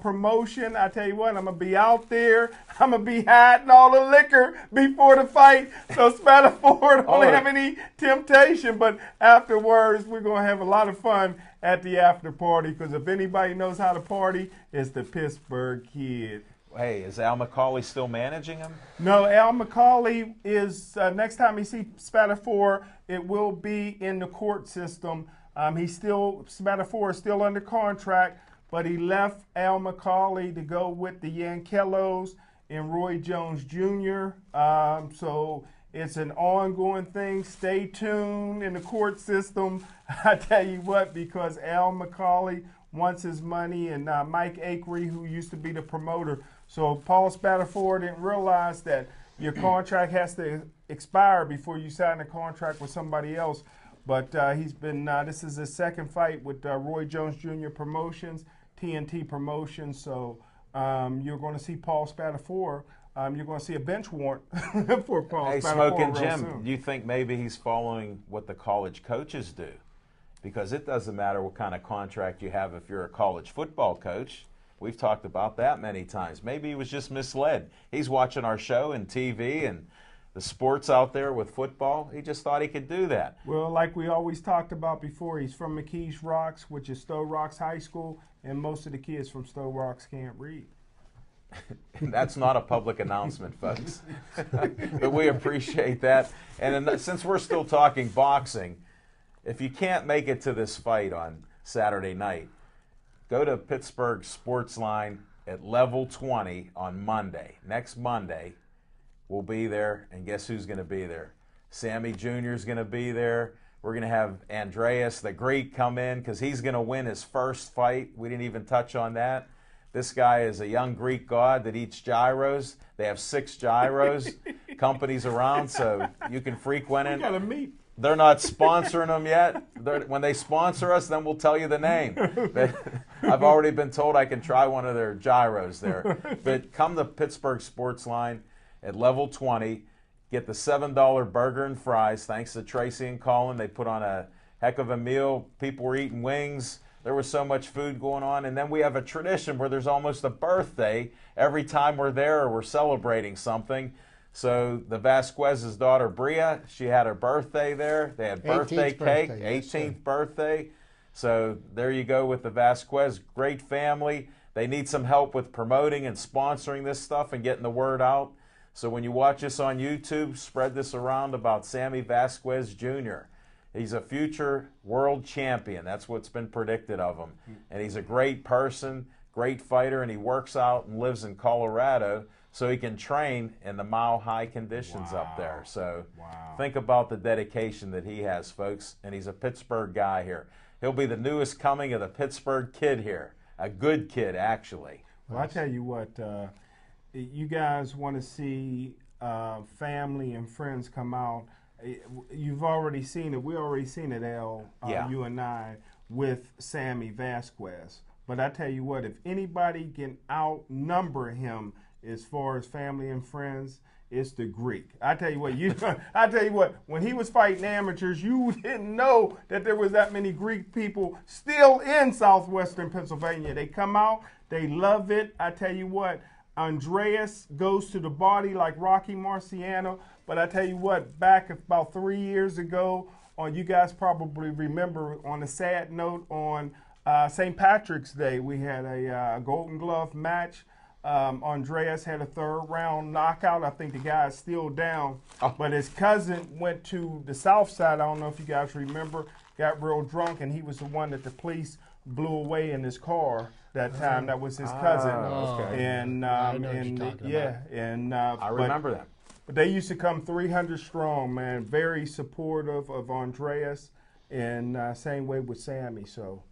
promotion. I tell you what, I'm going to be out there. I'm going to be hiding all the liquor before the fight. So Spadafora don't have any temptation. But afterwards, we're going to have a lot of fun at the after party, because if anybody knows how to party, it's the Pittsburgh Kid. Hey, is Al McCauley still managing him? No, Al McCauley is, next time you see Spadafora, it will be in the court system. Spadafora is still under contract, but he left Al McCauley to go with the Yankellos and Roy Jones Jr. So it's an ongoing thing. Stay tuned in the court system. I tell you what, because Al McCauley wants his money, and Mike Akery, who used to be the promoter. So Paul Spadafora didn't realize that your contract has to expire before you sign a contract with somebody else. But this is his second fight with Roy Jones Jr. Promotions, TNT Promotions. So you're going to see Paul Spadafora. You're going to see a bench warrant for Paul Spadafora. Hey, Smoking Jim, soon. do you think maybe he's following what the college coaches do? Because it doesn't matter what kind of contract you have if you're a college football coach. We've talked about that many times. Maybe he was just misled. He's watching our show and TV and the sports out there with football. He just thought he could do that. Well, like we always talked about before, he's from McKees Rocks, which is Stowe Rocks High School, and most of the kids from Stowe Rocks can't read. That's not a public announcement, folks. But we appreciate that. And since we're still talking boxing, if you can't make it to this fight on Saturday night, go to Pittsburgh Sportsline at level 20 on Monday. Next Monday, we'll be there, and guess who's going to be there? Sammy Jr. is going to be there. We're going to have Andreas the Greek come in because he's going to win his first fight. We didn't even touch on that. This guy is a young Greek god that eats gyros. They have 6 gyros companies around, so you can frequent it. We got to meet. They're not sponsoring them yet. When they sponsor us, then we'll tell you the name. I've already been told I can try one of their gyros there. But come to Pittsburgh Sportsline at level 20. Get the $7 burger and fries. Thanks to Tracy and Colin. They put on a heck of a meal. People were eating wings. There was so much food going on. And then we have a tradition where there's almost a birthday every time we're there or we're celebrating something. So the Vasquez's daughter, Bria, she had her birthday there. They had birthday cake, 18th birthday. So there you go with the Vasquez. Great family. They need some help with promoting and sponsoring this stuff and getting the word out. So when you watch this on YouTube, spread this around about Sammy Vasquez Jr. He's a future world champion. That's what's been predicted of him. And he's a great person, great fighter, and he works out and lives in Colorado so he can train in the mile-high conditions up there. So think about the dedication that he has, folks. And he's a Pittsburgh guy here. He'll be the newest coming of the Pittsburgh kid here. A good kid, actually. Well, I tell you what, you guys want to see family and friends come out. You've already seen it. We already seen it, Al, you and I, with Sammy Vasquez. But I tell you what, if anybody can outnumber him as far as family and friends, it's the Greek. I tell you what, when he was fighting amateurs, you didn't know that there was that many Greek people still in southwestern Pennsylvania. They come out, they love it. I tell you what, Andreas goes to the body like Rocky Marciano. But I tell you what, back about 3 years ago, you guys probably remember, on a sad note, on St. Patrick's Day, we had a Golden Glove match. Andreas had a third-round knockout. I think the guy is still down. But his cousin went to the south side. I don't know if you guys remember, got real drunk, and he was the one that the police blew away in his car that time. That was his cousin. Okay. And I know what you're talking about. I remember that. But they used to come 300 strong, man. Very supportive of Andreas, and same way with Sammy. So,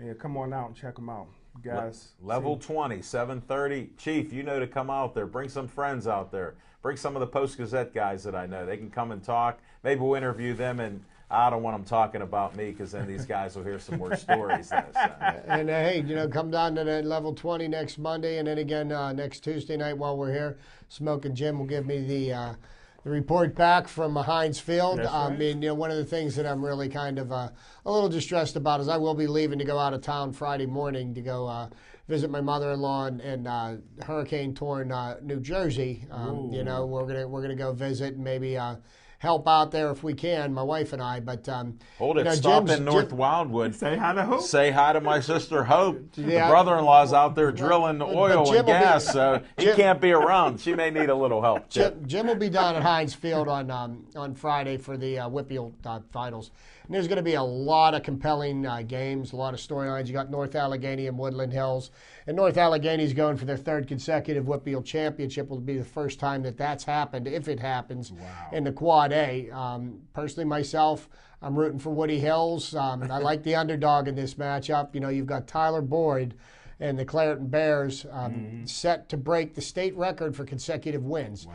yeah, come on out and check them out, guys. Level 20, 7:30. Chief, you know to come out there. Bring some friends out there. Bring some of the Post-Gazette guys that I know. They can come and talk. Maybe we'll interview them, and I don't want them talking about me, because then these guys will hear some more stories. And hey, come down to the Level 20 next Monday, and then again next Tuesday night while we're here. Smoke and Jim will give me the report back from Heinz Field. That's right. I mean, one of the things that I'm really kind of a little distressed about is I will be leaving to go out of town Friday morning to go visit my mother-in-law in hurricane-torn New Jersey. We're gonna go visit and maybe help out there if we can, my wife and I. But hold it, stop in North Wildwood. Say hi to Hope. Say hi to my sister Hope. Yeah. The brother-in-law's out there drilling oil and gas, so he can't be around. She may need a little help. Jim will be down at Heinz Field on Friday for the Whitfield finals. And there's going to be a lot of compelling games, a lot of storylines. You got North Allegheny and Woodland Hills. And North Allegheny's going for their third consecutive Whitfield championship. Will be the first time that's happened, if it happens, in the Quad A. Personally, myself, I'm rooting for Woody Hills. I like the underdog in this matchup. You've got Tyler Boyd and the Clareton Bears set to break the state record for consecutive wins.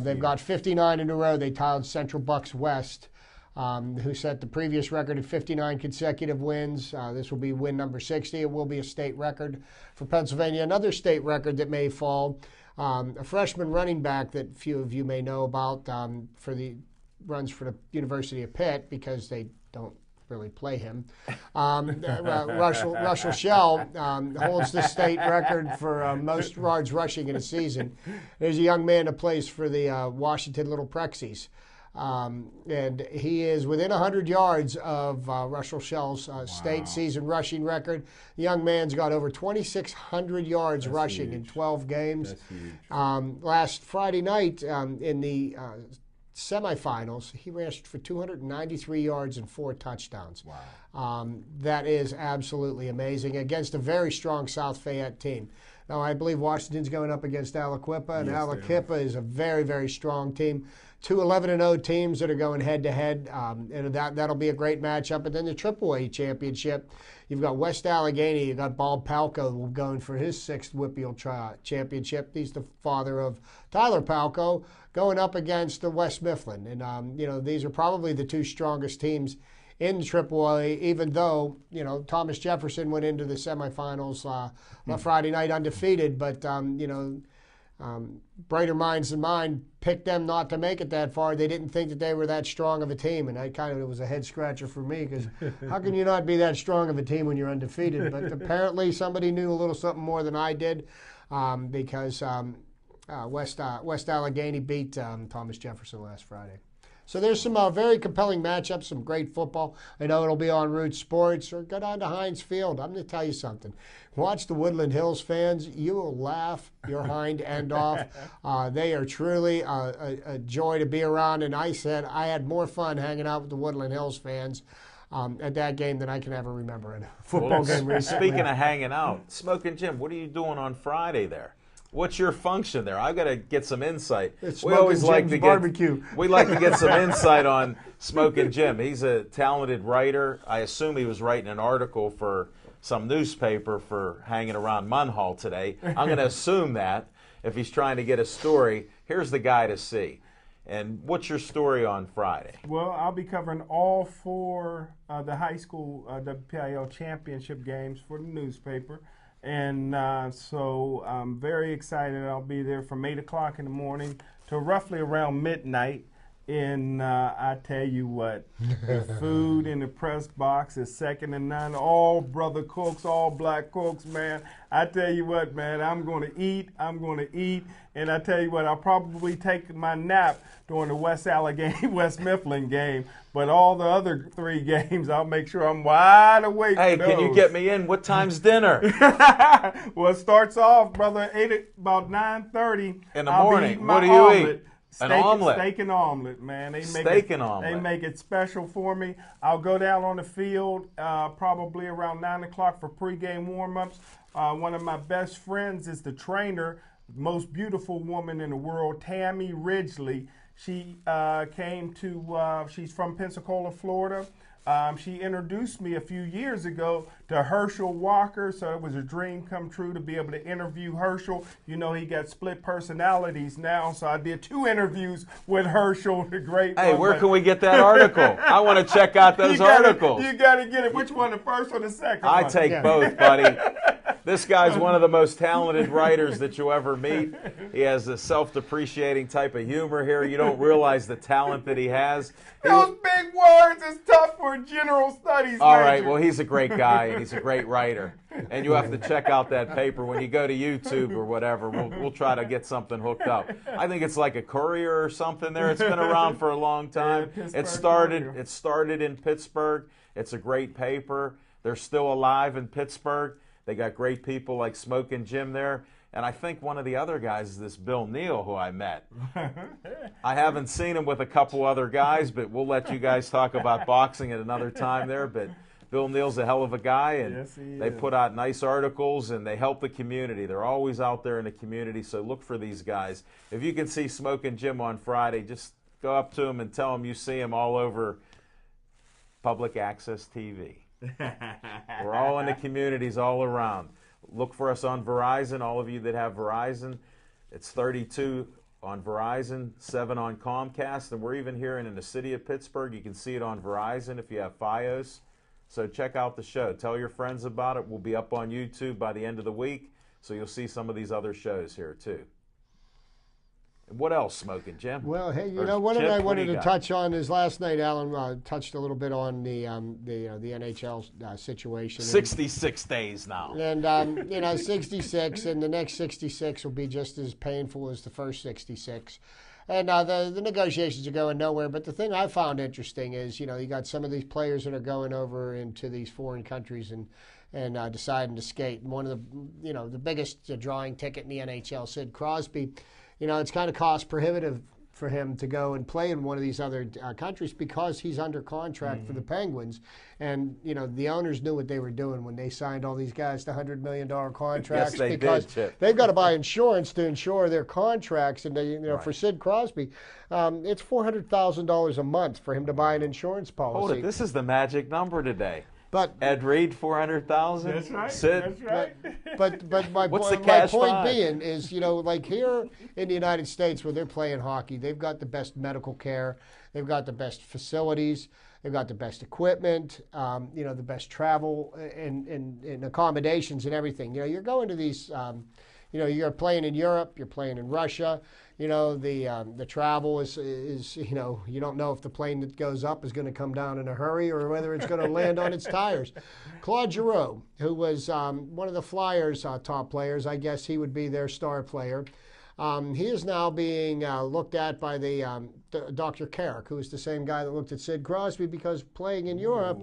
They've got 59 in a row. They tied Central Bucks West, who set the previous record at 59 consecutive wins. This will be win number 60. It will be a state record for Pennsylvania. Another state record that may fall, a freshman running back that few of you may know about runs for the University of Pitt, because they don't really play him. Russell Shell holds the state record for most yards rushing in a season. There's a young man that plays for the Washington Little Prexies. And he is within 100 yards of Russell Shell's state season rushing record. The young man's got over 2,600 yards rushing in 12 games. That's huge. Last Friday night in the semifinals, he rushed for 293 yards and 4 touchdowns. That is absolutely amazing against a very strong South Fayette team. Now, I believe Washington's going up against Aliquippa, and Aliquippa is a very, very strong team. 2 11-0 teams that are going head-to-head, and that'll be a great matchup. And then the AAA championship, you've got West Allegheny, you've got Bob Palco going for his 6th Whitfield championship. He's the father of Tyler Palco, going up against the West Mifflin. And, these are probably the 2 strongest teams in AAA, even though, Thomas Jefferson went into the semifinals Friday night undefeated. But, brighter minds than mine picked them not to make it that far. They didn't think that they were that strong of a team, and it was a head scratcher for me, because how can you not be that strong of a team when you're undefeated? But apparently somebody knew a little something more than I did, because West Allegheny beat Thomas Jefferson last Friday. So there's some very compelling matchups, some great football. I know it'll be on Root Sports, or go down to Heinz Field. I'm going to tell you something. Watch the Woodland Hills fans. You will laugh your hind end off. They are truly a joy to be around. And I said I had more fun hanging out with the Woodland Hills fans at that game than I can ever remember in a football game recently. Speaking of hanging out, Smoking Jim, what are you doing on Friday there? What's your function there? I've got to get some insight. It's We always Smoking like Jim's to barbecue. we like to get some insight on Smoking Jim. He's a talented writer. I assume he was writing an article for some newspaper for hanging around Munhall today. I'm going to assume that if he's trying to get a story, here's the guy to see. And what's your story on Friday? Well, I'll be covering all four the high school WPIL championship games for the newspaper. And so I'm very excited. I'll be there from 8 o'clock in the morning to roughly around midnight. And I tell you what, the food in the press box is second to none. All brother cooks, all black cooks, man. I tell you what, man, I'm going to eat. And I tell you what, I'll probably take my nap during the West Mifflin game. But all the other three games, I'll make sure I'm wide awake. Hey, for can you those. get me in? What time's dinner? Well, it starts off, brother, about 9:30 In the I'll be morning. eating What my do you omelet. eat? An omelet? Steak and omelet, man. They make Steak it, and omelet. They make it special for me. I'll go down on the field probably around 9 o'clock for pregame warm-ups. One of my best friends is the trainer, most beautiful woman in the world, Tammy Ridgely. She she's from Pensacola, Florida. She introduced me a few years ago to Herschel Walker, so it was a dream come true to be able to interview Herschel. You know, he got split personalities now, so I did 2 interviews with Herschel, the great Hey, one. where can we get that article? I want to check out those articles. You got to get it. Which one, the first or the second I one? take both, buddy. This guy's one of the most talented writers that you'll ever meet. He has a self-depreciating type of humor here. You don't realize the talent that he has. Those big words is tough for a general studies All major. right, well, he's a great guy, and he's a great writer. And you have to check out that paper when you go to YouTube or whatever. We'll try to get something hooked up. I think it's like a Courier or something there. It's been around for a long time. Yeah, It started in Pittsburgh. It's a great paper. They're still alive in Pittsburgh. They got great people like Smoking Jim there. And I think one of the other guys is this Bill Neal, who I met. I haven't seen him with a couple other guys, but we'll let you guys talk about boxing at another time there. But Bill Neal's a hell of a guy, and Yes, he they is. put out nice articles, and they help the community. They're always out there in the community, so look for these guys. If you can see Smoking Jim on Friday, just go up to him and tell him you see him all over public access TV. We're all in the communities all around. Look for us on Verizon, all of you that have Verizon. It's 32 on Verizon, 7 on Comcast, and we're even here in the city of Pittsburgh. You can see it on Verizon if you have Fios. So check out the show. Tell your friends about it. We'll be up on YouTube by the end of the week, so you'll see some of these other shows here too. And what else, Smoking Jim? Well, hey, you Or know, one Chip, thing I what do wanted you to got? touch on is last night Alan touched a little bit on the NHL situation. 66 days now. And, 66, and the next 66 will be just as painful as the first 66. And the negotiations are going nowhere. But the thing I found interesting is, you got some of these players that are going over into these foreign countries and deciding to skate. And one of the biggest drawing ticket in the NHL, Sid Crosby, it's kind of cost prohibitive for him to go and play in one of these other countries because he's under contract for the Penguins. And, the owners knew what they were doing when they signed all these guys to $100 million contracts. Yes, they because did, Chip. they've got to buy insurance to insure their contracts. And, Right. for Sid Crosby, it's $400,000 a month for him to buy an insurance policy. Hold it. This is the magic number today. But Ed Reed, 400,000. That's right. Sid, That's right. But my, What's the my cash point five? being is, like here in the United States where they're playing hockey, they've got the best medical care, they've got the best facilities, they've got the best equipment, the best travel and accommodations and everything. You're going to these, you're playing in Europe, you're playing in Russia. The travel is you don't know if the plane that goes up is going to come down in a hurry or whether it's going to land on its tires. Claude Giroux, who was one of the Flyers' top players, I guess he would be their star player. He is now being looked at by the Dr. Carrick, who is the same guy that looked at Sid Crosby, because playing in Europe,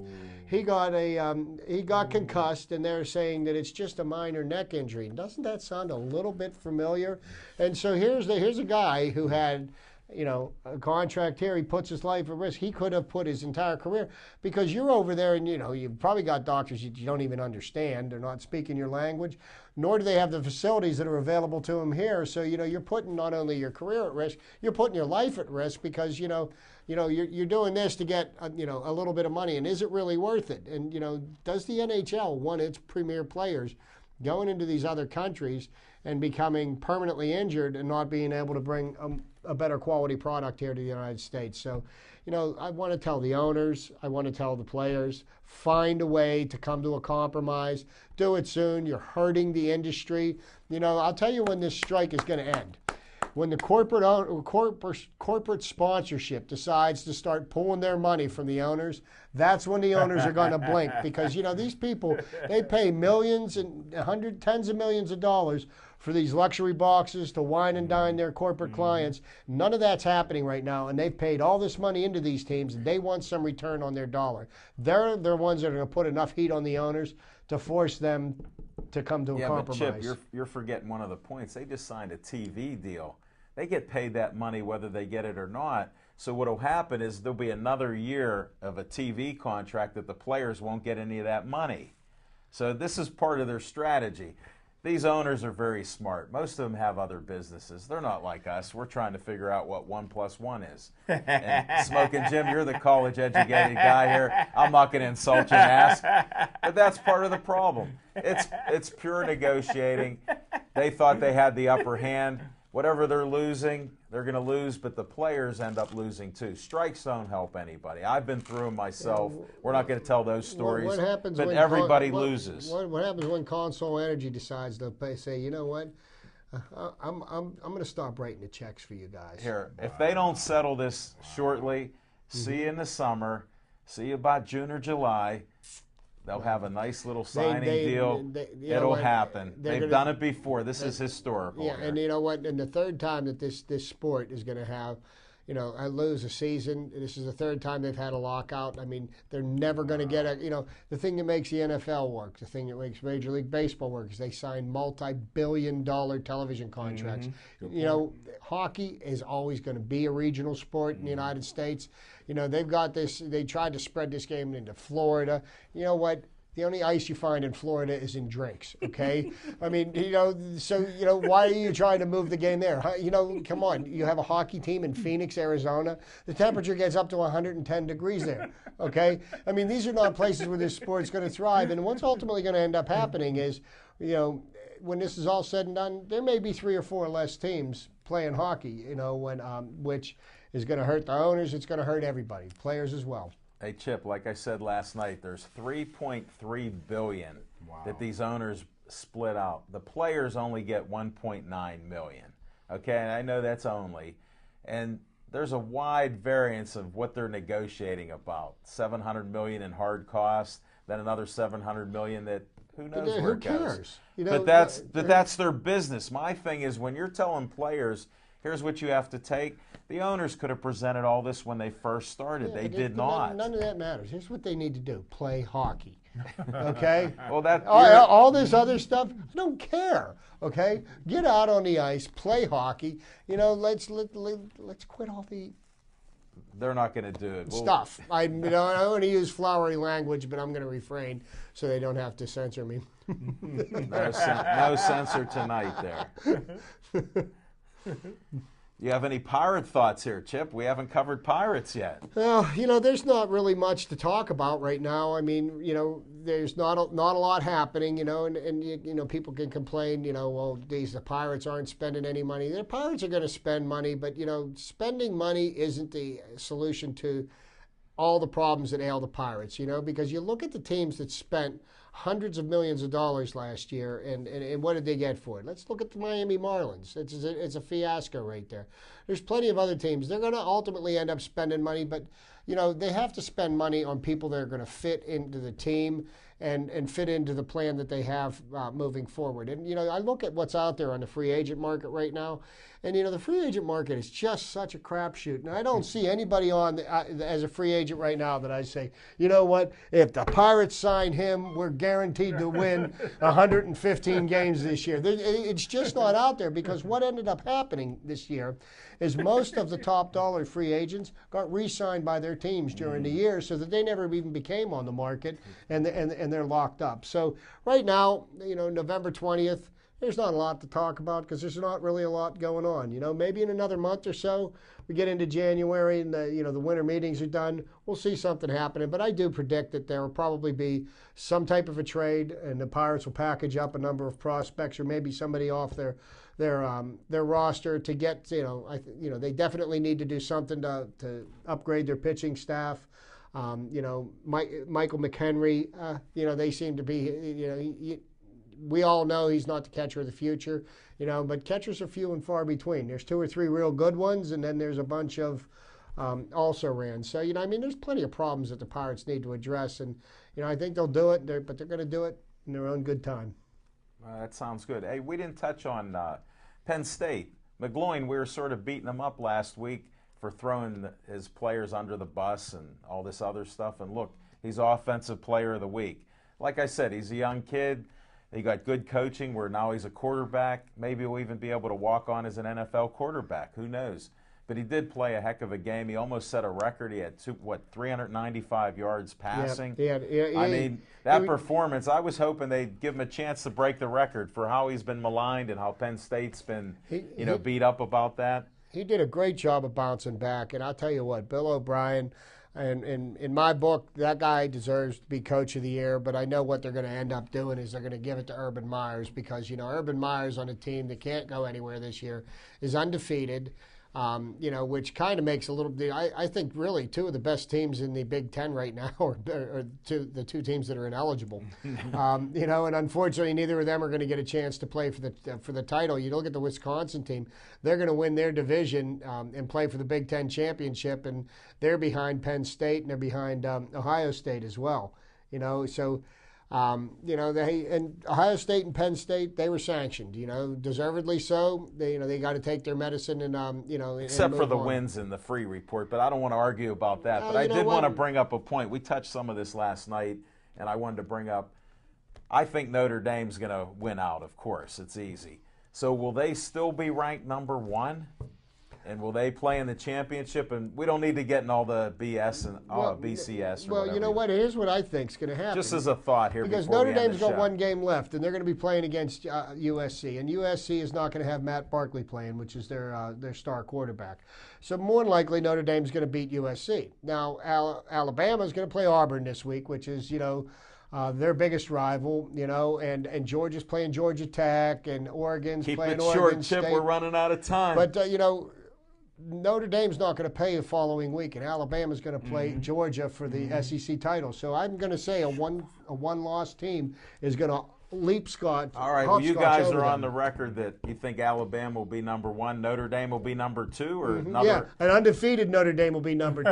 he got concussed, and they're saying that it's just a minor neck injury. Doesn't that sound a little bit familiar? And so here's a guy who had, a contract here. He puts his life at risk. He could have put his entire career, because you're over there and, you've probably got doctors you don't even understand. They're not speaking your language, nor do they have the facilities that are available to them here. So, you're putting not only your career at risk, you're putting your life at risk, because, you're doing this to get, a little bit of money. And is it really worth it? And, does the NHL want its premier players going into these other countries and becoming permanently injured and not being able to bring a better quality product here to the United States? So, I want to tell the owners, I want to tell the players, find a way to come to a compromise. Do it soon. You're hurting the industry. I'll tell you when this strike is going to end. When the corporate sponsorship decides to start pulling their money from the owners, that's when the owners are going to blink, because these people, they pay millions and tens of millions of dollars for these luxury boxes to wine and dine their corporate clients. None of that's happening right now, and they've paid all this money into these teams, and they want some return on their dollar. They're the ones that are going to put enough heat on the owners to force them to come to a compromise. Yeah, but Chip, you're forgetting one of the points. They just signed a TV deal. They get paid that money whether they get it or not. So what will happen is there'll be another year of a TV contract that the players won't get any of that money. So this is part of their strategy. These owners are very smart. Most of them have other businesses. They're not like us. We're trying to figure out what 1 + 1 is. And Smoking Jim, you're the college-educated guy here. I'm not going to insult you and ask, but that's part of the problem. It's pure negotiating. They thought they had the upper hand. Whatever they're losing, they're going to lose, but the players end up losing too. Strikes don't help anybody. I've been through them myself. We're not going to tell those stories, what happens but when everybody loses. What happens when Consol Energy decides to say, you know what, I'm going to stop writing the checks for you guys. Here, if they don't settle this shortly, see you in the summer, see you about June or July. They'll have a nice little signing deal. It'll happen. They've done it before. This is historical. Yeah, here. and you know what? And the third time that this sport is going to have, I lose a season. This is the third time they've had a lockout. I mean, they're never going to get the thing that makes the NFL work, the thing that makes Major League Baseball work, is they sign multi-billion-dollar television contracts. Hockey is always going to be a regional sport in the United States. They've got this. They tried to spread this game into Florida. You know what? The only ice you find in Florida is in drinks, okay? I mean, why are you trying to move the game there? Come on. You have a hockey team in Phoenix, Arizona. The temperature gets up to 110 degrees there, okay? I mean, these are not places where this sport's going to thrive. And what's ultimately going to end up happening is, when this is all said and done, there may be 3 or 4 less teams playing hockey, which is going to hurt the owners. It's going to hurt everybody, players as well. Hey, Chip, like I said last night, there's $3.3 billion that these owners split out. The players only get $1.9 million. Okay, and I know that's only. And there's a wide variance of what they're negotiating about. $700 million in hard costs, then another $700 million that who knows where it goes. But that's their business. My thing is, when you're telling players, here's what you have to take, the owners could have presented all this when they first started. They did not. None of that matters. Here's what they need to do: play hockey. Okay. Well, all this other stuff, I don't care. Okay, get out on the ice, play hockey. Let's quit all the. They're not going to do it. Stuff. I want to use flowery language, but I'm going to refrain so they don't have to censor me. No censor tonight there. You have any pirate thoughts here, Chip? We haven't covered pirates yet. Well, there's not really much to talk about right now. I mean, there's not a lot happening, and people can complain, well, the pirates aren't spending any money. The pirates are going to spend money, but, spending money isn't the solution to all the problems that ail the pirates, because you look at the teams that spent hundreds of millions of dollars last year, and what did they get for it? Let's look at the Miami Marlins. It's a fiasco right there. There's plenty of other teams. They're going to ultimately end up spending money, but they have to spend money on people that are going to fit into the team and fit into the plan that they have moving forward. And, I look at what's out there on the free agent market right now, and, the free agent market is just such a crapshoot. And I don't see anybody on as a free agent right now that I say, you know what, if the Pirates sign him, we're guaranteed to win 115 games this year. It's just not out there, because what ended up happening this year is most of the top dollar free agents got re-signed by their teams during the year, so that they never even became on the market, and they're locked up. So right now, November 20th, there's not a lot to talk about, because there's not really a lot going on. Maybe in another month or so, we get into January and the winter meetings are done, we'll see something happening. But I do predict that there will probably be some type of a trade, and the Pirates will package up a number of prospects, or maybe somebody off their roster to get, they definitely need to do something to upgrade their pitching staff. Michael McHenry, they seem to be, we all know he's not the catcher of the future, but catchers are few and far between. There's 2 or 3 real good ones, and then there's a bunch of also-rans. So, there's plenty of problems that the Pirates need to address, and, I think they'll do it, but they're going to do it in their own good time. That sounds good. Hey, we didn't touch on Penn State. McGloin, we were sort of beating him up last week for throwing his players under the bus and all this other stuff. And look, he's Offensive Player of the Week. Like I said, he's a young kid. He got good coaching where now he's a quarterback. Maybe he'll even be able to walk on as an NFL quarterback. Who knows? But he did play a heck of a game. He almost set a record. He had 395 yards passing. That performance, I was hoping they'd give him a chance to break the record for how he's been maligned and how Penn State's been, beat up about that. He did a great job of bouncing back. And I'll tell you what, Bill O'Brien, and in my book, that guy deserves to be Coach of the Year. But I know what they're going to end up doing is they're going to give it to Urban Myers, because, Urban Myers on a team that can't go anywhere this year is undefeated. Which kind of makes a little bit. I think really 2 of the best teams in the Big Ten right now are the 2 teams that are ineligible. And unfortunately, neither of them are going to get a chance to play for the title. You look at the Wisconsin team; they're going to win their division and play for the Big Ten championship, and they're behind Penn State and they're behind Ohio State as well. So. And Ohio State and Penn State, they were sanctioned, deservedly so. They got to take their medicine and, Except for the wins in the free report, but I don't want to argue about that. But I did want to bring up a point. We touched some of this last night, and I wanted to bring up, I think Notre Dame's going to win out, of course. It's easy. So will they still be ranked number 1? And will they play in the championship? And we don't need to get in all the BS and BCS. Well, you know what? Here's what I think is going to happen. Just as a thought here, because Notre Dame's got 1 game left, and they're going to be playing against USC, and USC is not going to have Matt Barkley playing, which is their star quarterback. So more than likely, Notre Dame's going to beat USC. Now, Alabama is going to play Auburn this week, which is their biggest rival, and Georgia's playing Georgia Tech, and Oregon's playing Oregon State. Keep it short, Chip. We're running out of time. But Notre Dame's not going to play the following week, and Alabama's going to play Georgia for the SEC title. So I'm going to say a one-loss team is going to leap Scott. All right, well, you guys are on the record that you think Alabama will be number 1, Notre Dame will be number 2, or another? Yeah, an undefeated Notre Dame will be number 2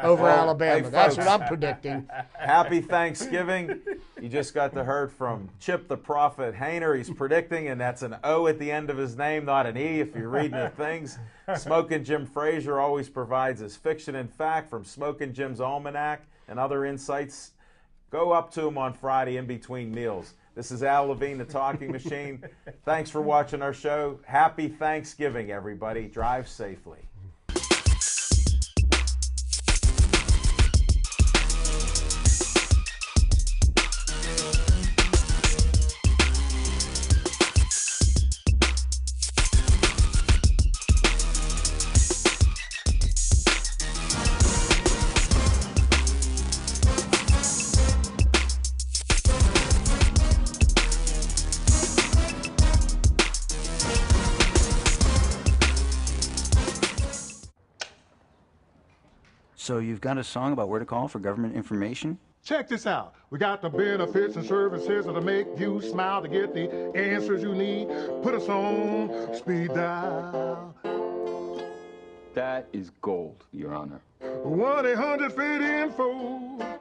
over Alabama. Hey, that's what I'm predicting. Happy Thanksgiving. You just got to heard from Chip the Prophet Hainer. He's predicting, and that's an O at the end of his name, not an E if you're reading the things. Smokin' Jim Frazier always provides his fiction and fact from Smokin' Jim's Almanac and other insights. Go up to him on Friday in between meals. This is Al Levine, the Talking Machine. Thanks for watching our show. Happy Thanksgiving, everybody. Drive safely. So you've got a song about where to call for government information? Check this out. We got the benefits and services that'll make you smile to get the answers you need. Put us on speed dial. That is gold, Your Honor. 1-800-FIT-INFO.